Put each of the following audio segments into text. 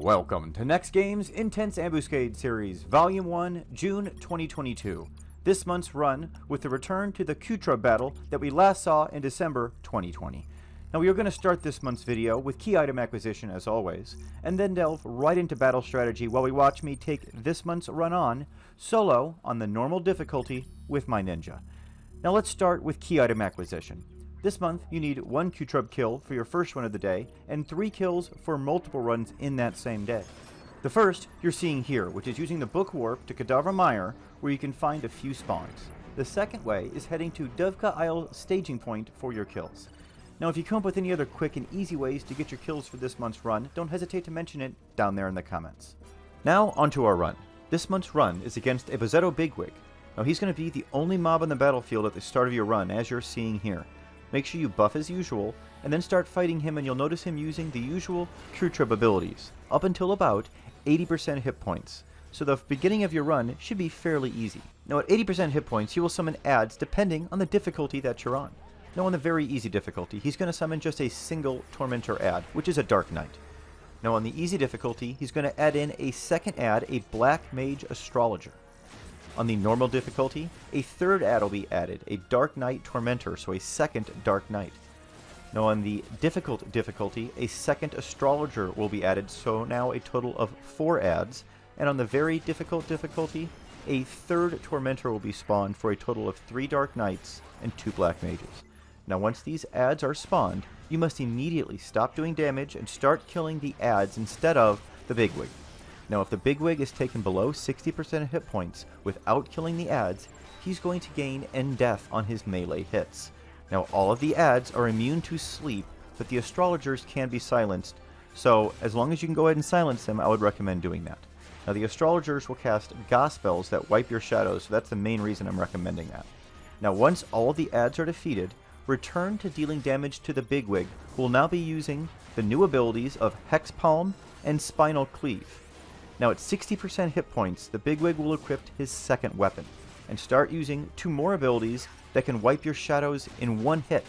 Welcome to NEXTGames Intense Ambuscade Series, Volume 1, June 2022. This month's run with the return to the Qutrub battle that we last saw in December 2020. Now we are going to start this month's video with key item acquisition as always, and then delve right into battle strategy while we watch me take this month's run on, solo on the normal difficulty with my ninja. Now let's start with key item acquisition. This month, you need 1 Qutrub kill for your first run of the day, and 3 kills for multiple runs in that same day. The first, you're seeing here, which is using the book warp to Cadaver Mire, where you can find a few spawns. The second way is heading to Dovka Isle staging point for your kills. Now if you come up with any other quick and easy ways to get your kills for this month's run, don't hesitate to mention it down there in the comments. Now onto our run. This month's run is against a Bozzetto Bigwig. Now he's going to be the only mob on the battlefield at the start of your run, as you're seeing here. Make sure you buff as usual, and then start fighting him, and you'll notice him using the usual Qutrub abilities, up until about 80% hit points. So the beginning of your run should be fairly easy. Now at 80% hit points, he will summon adds depending on the difficulty that you're on. Now on the very easy difficulty, he's going to summon just a single Tormentor add, which is a Dark Knight. Now on the easy difficulty, he's going to add in a second add, a Black Mage Astrologer. On the normal difficulty, a third add will be added, a Dark Knight Tormentor, so a second Dark Knight. Now on the difficult difficulty, a second Astrologer will be added, so now a total of 4 adds. And on the very difficult difficulty, a third Tormentor will be spawned for a total of 3 Dark Knights and 2 Black Mages. Now once these adds are spawned, you must immediately stop doing damage and start killing the adds instead of the Bigwig. Now if the Bigwig is taken below 60% hit points without killing the adds, he's going to gain end death on his melee hits. Now all of the adds are immune to sleep, but the astrologers can be silenced, so as long as you can go ahead and silence them, I would recommend doing that. Now the astrologers will cast gospels that wipe your shadows, so that's the main reason I'm recommending that. Now once all the adds are defeated, return to dealing damage to the Bigwig, who will now be using the new abilities of Hex Palm and Spinal Cleave. Now at 60% hit points, the Bigwig will equip his second weapon, and start using 2 more abilities that can wipe your shadows in 1 hit,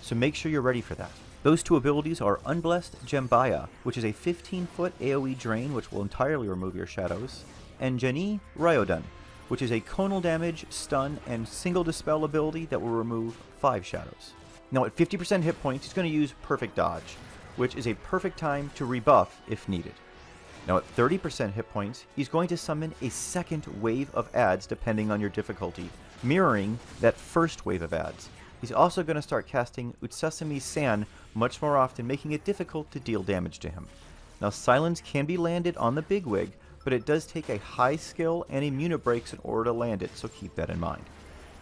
so make sure you're ready for that. Those 2 abilities are Unblessed Jembaya, which is a 15-foot AoE drain which will entirely remove your shadows, and Jani Ryodun, which is a conal damage, stun, and single dispel ability that will remove 5 shadows. Now at 50% hit points, he's going to use Perfect Dodge, which is a perfect time to rebuff if needed. Now at 30% hit points, he's going to summon a second wave of adds depending on your difficulty, mirroring that first wave of adds. He's also going to start casting Utsasumi San much more often, making it difficult to deal damage to him. Now silence can be landed on the Bigwig, but it does take a high skill and immune breaks in order to land it, so keep that in mind.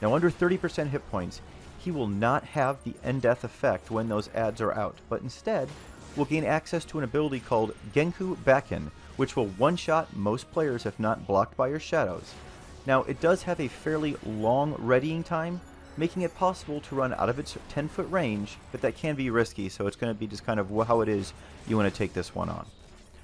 Now under 30% hit points, he will not have the end death effect when those adds are out, but instead will gain access to an ability called Genku Bakken, which will one-shot most players if not blocked by your shadows. Now it does have a fairly long readying time, making it possible to run out of its 10-foot range, but that can be risky, so it's going to be just kind of how it is you want to take this one on.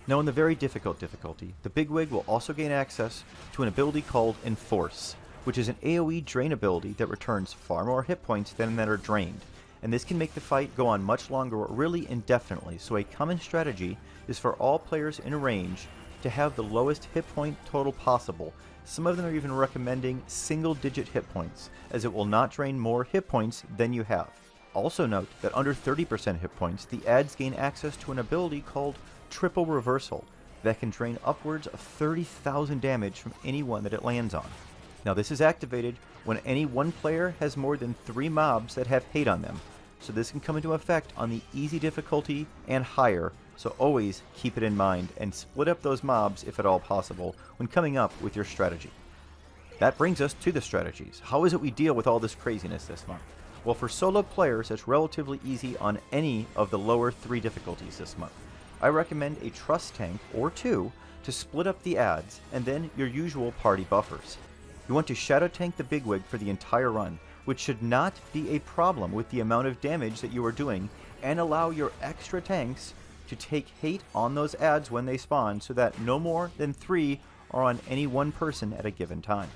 Now in the very difficult difficulty, the Bigwig will also gain access to an ability called Enforce, which is an AoE drain ability that returns far more hit points than that are drained. And this can make the fight go on much longer or really indefinitely, so a common strategy is for all players in range to have the lowest hit point total possible. Some of them are even recommending single-digit hit points, as it will not drain more hit points than you have. Also note that under 30% hit points, the adds gain access to an ability called Triple Reversal that can drain upwards of 30,000 damage from anyone that it lands on. Now this is activated when any one player has more than 3 mobs that have hate on them, so this can come into effect on the easy difficulty and higher, so always keep it in mind and split up those mobs if at all possible when coming up with your strategy. That brings us to the strategies. How is it we deal with all this craziness this month? Well, for solo players, it's relatively easy on any of the lower 3 difficulties this month. I recommend a Trust Tank or 2 to split up the adds, and then your usual party buffers. You want to Shadow Tank the Bigwig for the entire run, which should not be a problem with the amount of damage that you are doing, and allow your extra tanks to take hate on those adds when they spawn, so that no more than 3 are on any one person at a given time.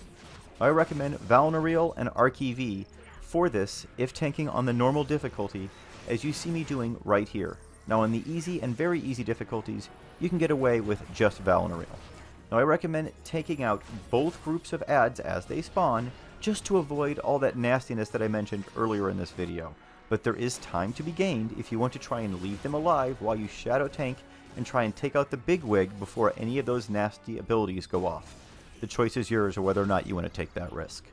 I recommend Valnariel and Archiv for this if tanking on the normal difficulty, as you see me doing right here. Now on the easy and very easy difficulties, you can get away with just Val and Ariel. Now I recommend taking out both groups of ads as they spawn, just to avoid all that nastiness that I mentioned earlier in this video. But there is time to be gained if you want to try and leave them alive while you shadow tank and try and take out the bigwig before any of those nasty abilities go off. The choice is yours of whether or not you want to take that risk.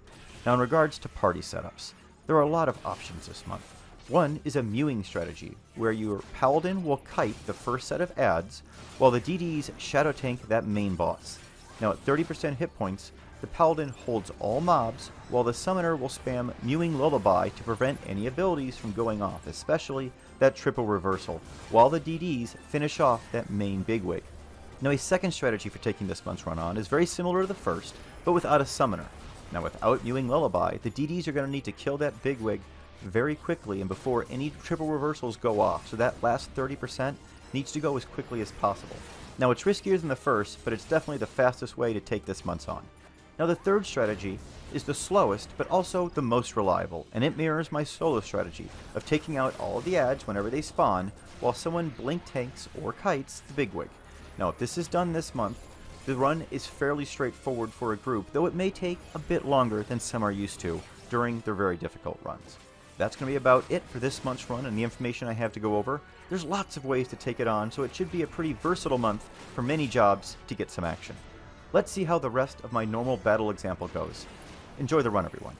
Now in regards to party setups, there are a lot of options this month. One is a mewing strategy, where your paladin will kite the first set of ads, while the DDs shadow tank that main boss. Now at 30% hit points, the paladin holds all mobs, while the summoner will spam mewing lullaby to prevent any abilities from going off, especially that triple reversal, while the DDs finish off that main bigwig. Now a second strategy for taking this month's run on is very similar to the first, but without a summoner. Now without mewing lullaby, the DDs are going to need to kill that bigwig very quickly and before any triple reversals go off, so that last 30% needs to go as quickly as possible. Now it's riskier than the first, but it's definitely the fastest way to take this month's on. Now the third strategy is the slowest, but also the most reliable, and it mirrors my solo strategy of taking out all of the ads whenever they spawn, while someone blink tanks or kites the bigwig. Now if this is done this month, the run is fairly straightforward for a group, though it may take a bit longer than some are used to during their very difficult runs. That's going to be about it for this month's run and the information I have to go over. There's lots of ways to take it on, so it should be a pretty versatile month for many jobs to get some action. Let's see how the rest of my normal battle example goes. Enjoy the run, everyone.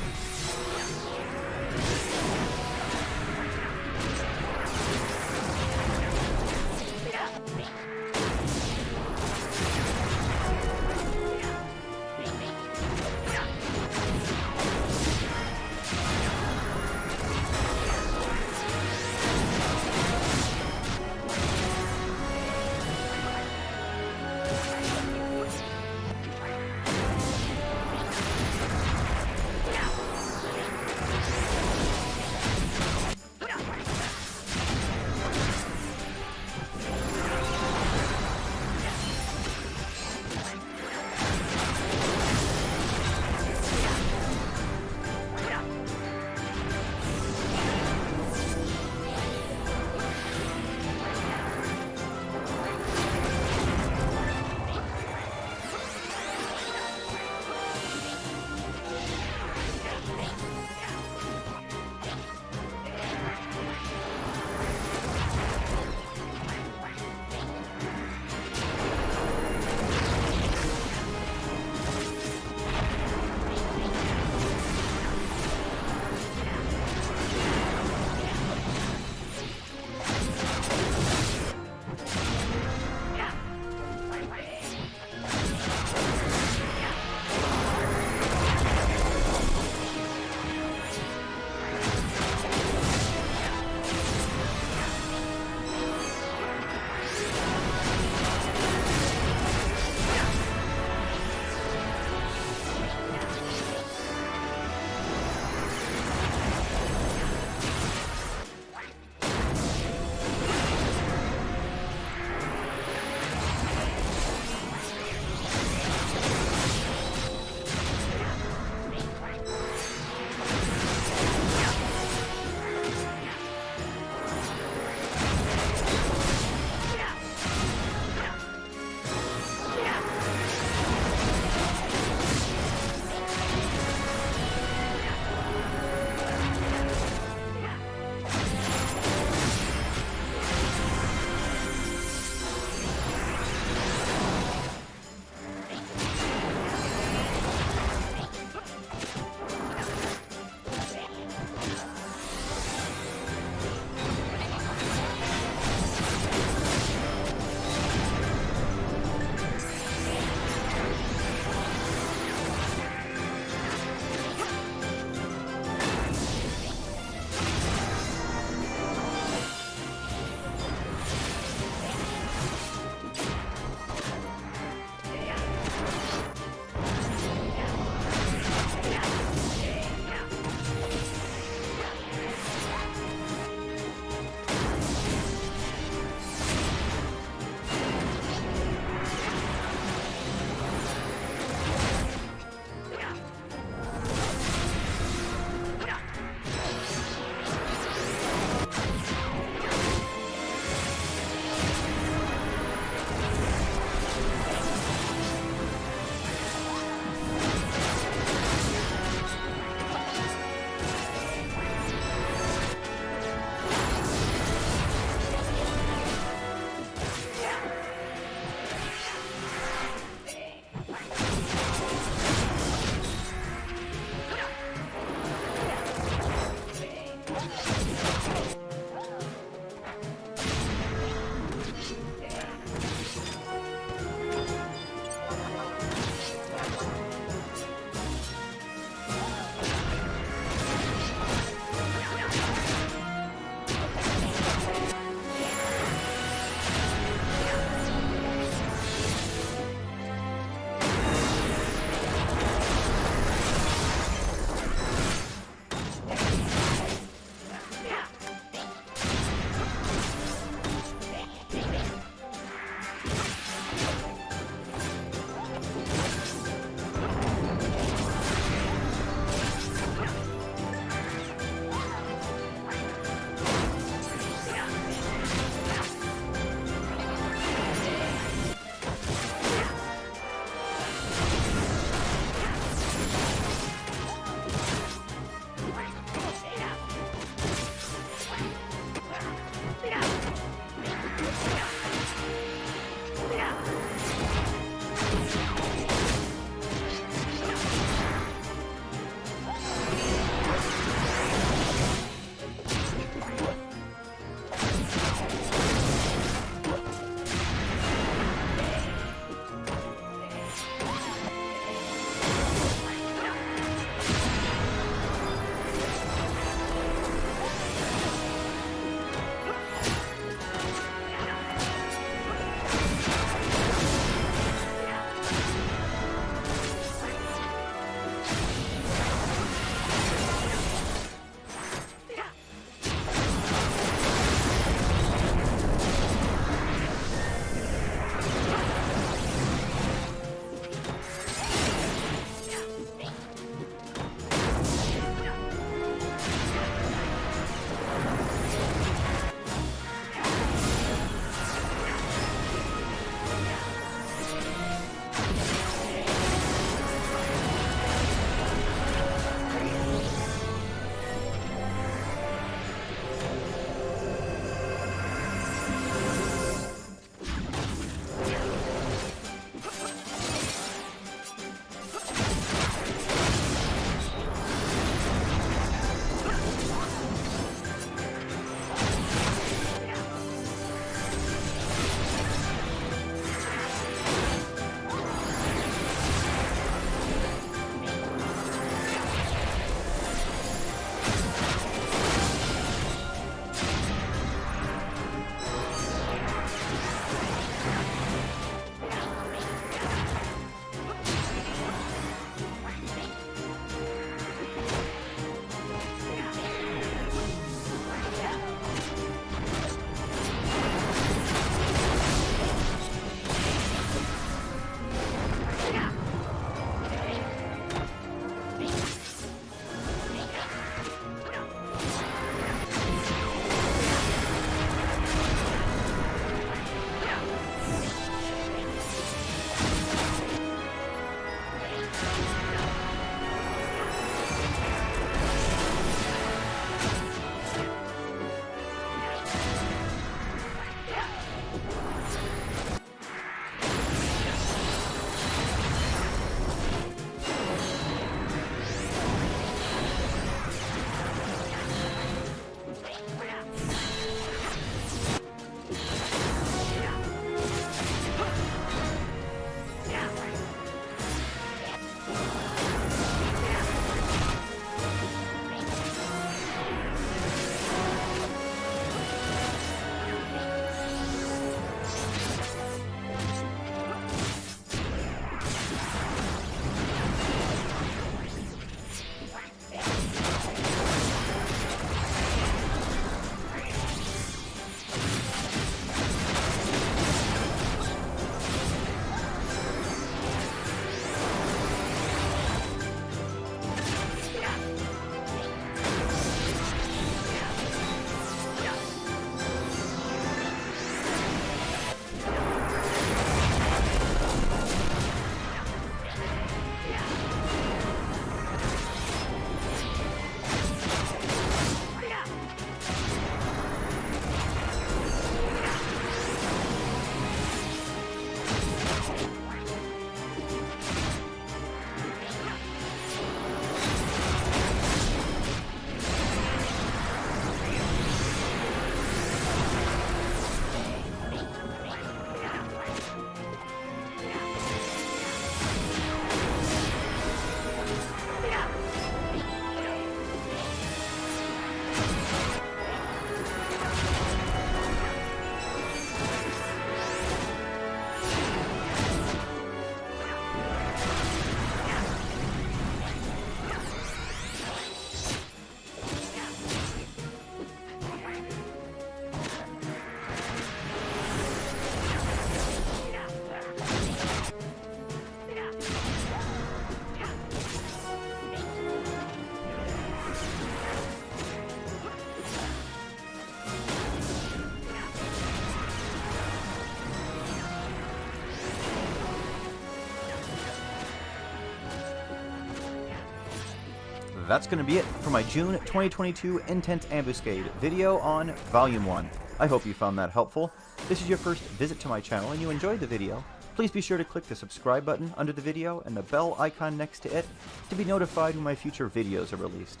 that's going to be it for my June 2022 Intense Ambuscade video on Volume 1. I hope you found that helpful. If this is your first visit to my channel and you enjoyed the video, please be sure to click the subscribe button under the video and the bell icon next to it to be notified when my future videos are released.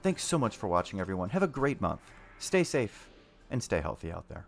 Thanks so much for watching, everyone. Have a great month. Stay safe and stay healthy out there.